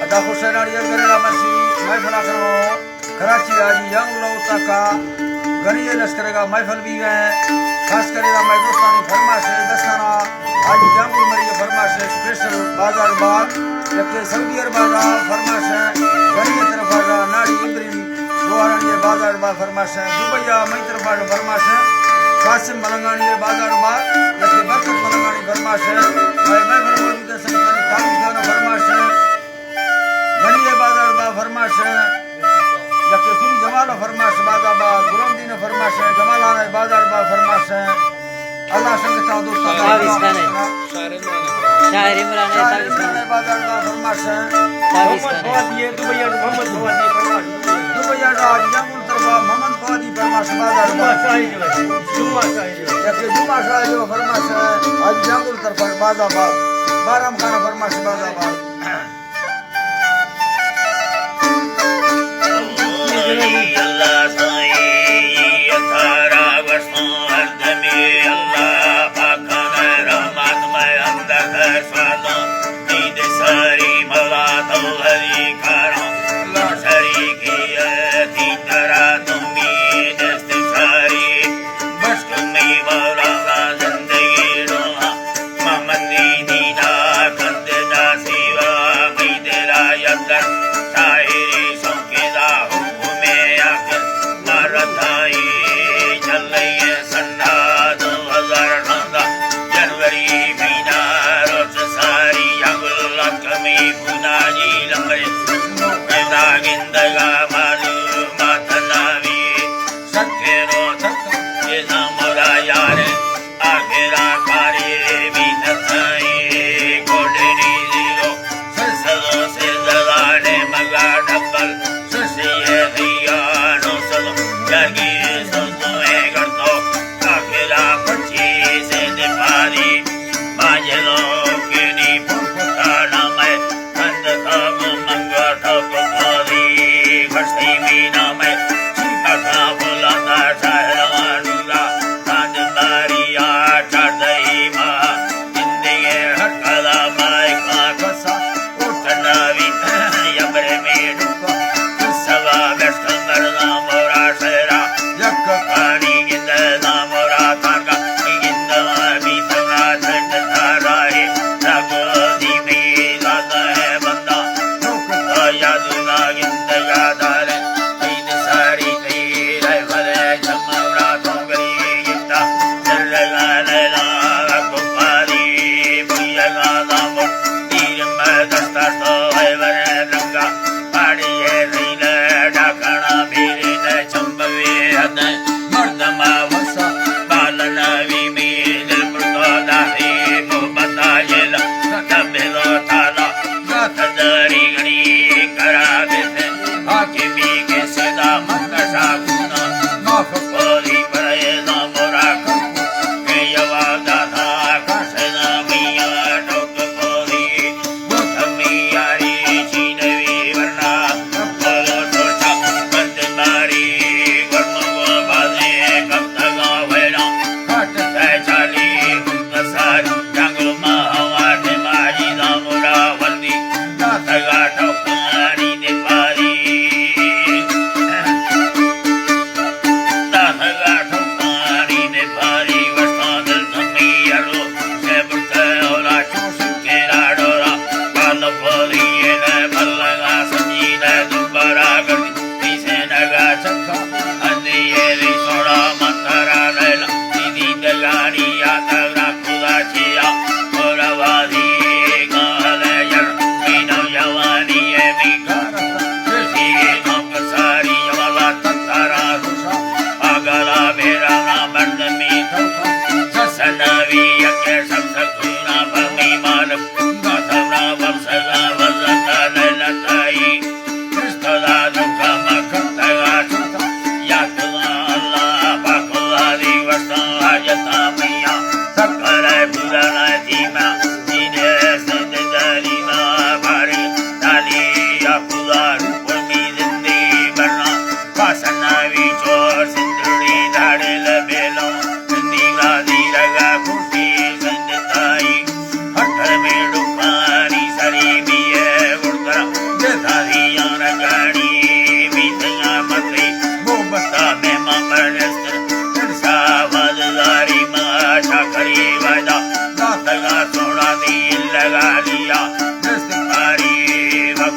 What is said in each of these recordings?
अदा हुसैन अड़ियल करेला मसी महफिल करो कराची आजी यंग लोग का गनी लश्कर का महफिल भी है खास करेगा मैं दोस्तानी फरमाश है दस्ताना आज यंग मरी फरमाश है स्पेशल बाजार बाग जबकि सऊदी अरब बाजार फरमाश है गनी तरफ आजा नाड़ी इब्राहिम दोहारानी बाजार बाग फरमाश है दुबैया मई तरफ आजा फरमाश है कासिम मलंगानी बाजार बाग जबकि बरकत मलंगानी फरमाश है मैं महफिल मौजूद है संतानी काफी खाना फरमाश है गनी बाजार बाग फरमाश है जबकि सुनी जमाल फरमाश बाजार बाग गुलामदीन फरमाश है जमालाना बाजार बाग फरमाश है अल्लाह संग ता दोस्तों शायर इमरान है बाजार बाग फरमाश है मोहम्मद फवादी दुबैया मोहम्मद फवादी फरमाश दुबैया राज जंगुल तरफा मोहम्मद फवादी फरमाश बाजार बाग जुम्मा शाही जबकि जुम्मा शाही जो फरमाश है आज जंगुल तरफा बाजार बाग बाराम खाना फरमाश बाजार बाग Allah sa'i thara basmar dami Allah pakana rahmat mai andar swado need sari malat alladhi karam la shariki ati tara tumi dastsari bas kami wala zindagi roha mamani dina kandda siwa mai tera yadar shairi sokida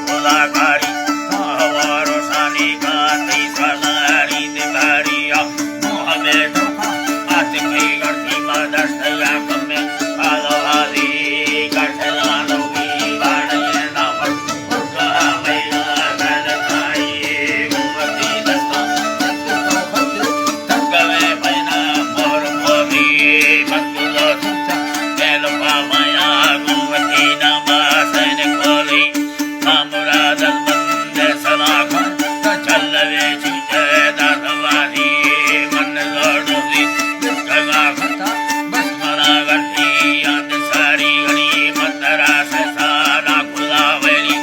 खुदाकारी हवारो सानी का तीसवारी दिवारिया मोहम्मद आते कई गर्दी mother's या कमे आलो आदि कठलानो भी बाणे नाम कहामेया नन खाई गुमती दस्ता तकवे बना मोर मोरी बतुलो केलो पामाया गुमती नामा सन कोली नामुराद मंद सलाख चलवे चिजे दासवादी मन लोडुली गंगा खता बस मना गठी अंत सारी गणी मंदरा से सारा खुदावली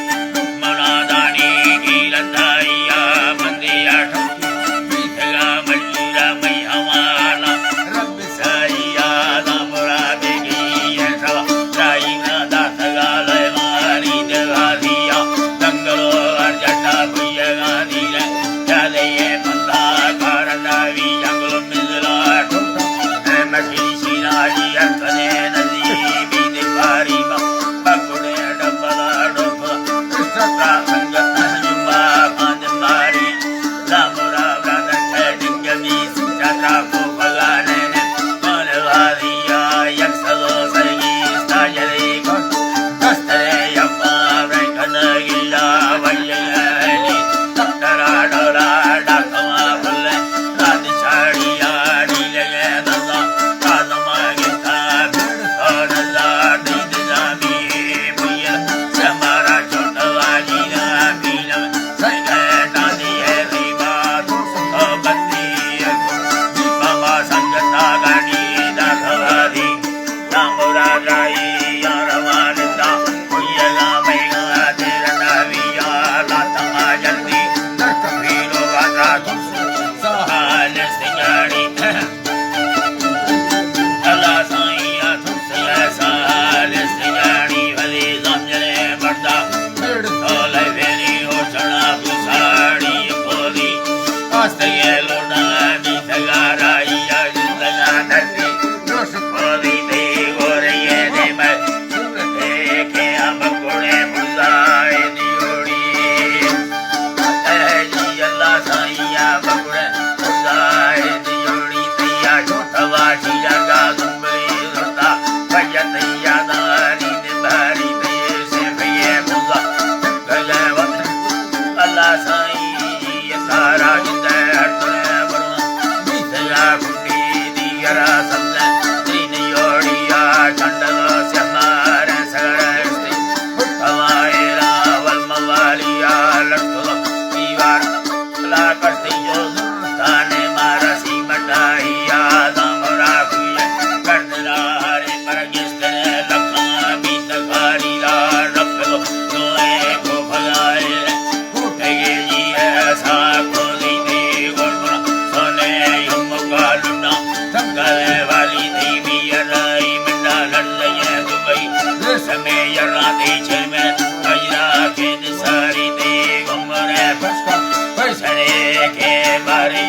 मना दानी की लताइया मंदिया ठोकी बीतगा मजूरा मई हवाला रब साइया नामुराद की है सवा राई ना दासगा लवारी देवादिया दंगलो अर्जटा भुयगा नीले चले ये बंदा कारनावी जंगल मिलला ठोका मछली सिराजी अंतने नदी बीते पारी बकुड़े डबला डोका कृष्णता संगत जुम्बा पांच मारी रामुरा ब्रादर ठेडिंग बीस चंद्रा को भगाने ने मनवादिया यक्षलो सरगी साजरे को दस्तरे यप्पा ब्रैकन गिला वल्यली तक्तरा डोरा डाकमा भले रात छाड़िया नीले दल्ला कादमा गिता भीड़ सोनला दीद जामी भैया समारा छोटवा जीना पीला सगे डाली है रीबा तो बंदी दीपमा संगता गाड़ी दाखवादी नामुरा राई यारवानिता भैया मैगा तेरा नाविया लातमा जल्दी वीरो वादा सहाल सिंगाड़ी अल्लाह साईया तुझसे सहाल सिंगाड़ी भले समझने बड़ा तोले वेली हो चढ़ा बुसाड़ी खोली आस्ते ये लोना भी सगाराइया जिंदगा धरती रोश खोली दे गोरे ये दे मैं सुनते के हम कोड़े बुलाए दियोड़ी जी अल्लाह साईया बकुड़े बुलाए दियोड़ी तैया छोटवा शीरगा गुंबली रुता भैया तैया दानी दिबारी तैये से भैया बुला गले वक्त अल्लाह साईया तारा जिंदे हटने बरुआ बीतया कुंडी दियरा सबने तीन योड़िया चंडलो से हमारे सगरस्ती हवाए रावल मवालिया लटको दीवार ला करती जो ताने मारा सी मटाइया दामरा हुए करदरा रे मरगिस्तने लखा बीत गारी ला रखलो दोए को भगाए उठे जी ऐसा खोली दे गोलमरा सोने युम कालुना तंगले वाली देवी राई मिंडा लड़ले दुबई समय यरा दे छे में अजरा के सारी दे गुमरे फसका फसने के बारे